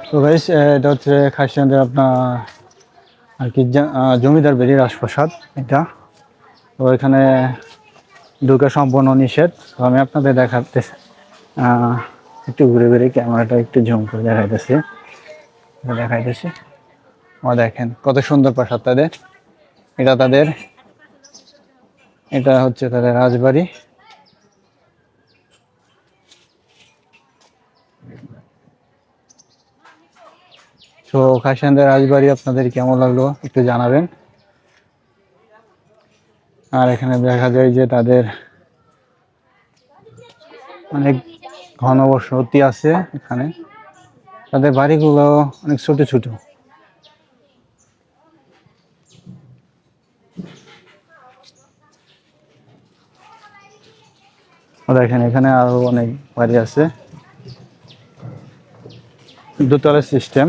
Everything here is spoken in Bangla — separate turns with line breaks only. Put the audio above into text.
তো গাইস, এটা হচ্ছে খাসিয়াদের আপনার আর কি জমিদার বাড়ির রাজপ্রাসাদ এটা। তো এখানে ঢোকা সম্পূর্ণ নিষেধ। তো আমি আপনাদের দেখাতে একটু ঘুরে ঘুরে ক্যামেরাটা একটু জুম করে দেখাইতেছি। ও দেখেন কত সুন্দর প্রাসাদ তাদের। এটা হচ্ছে তাদের রাজবাড়ি। তো খাসিয়াদের রাজবাড়ি আপনাদের কেমন লাগলো একটু জানাবেন। আর এখানে দেখা যায় যে তাদের অনেক ঘনবসতি আছে এখানে। তাদের বাড়িগুলো অনেক ছোট ছোট। দেখেন এখানে আরো অনেক বাড়ি আছে, দোতলা সিস্টেম।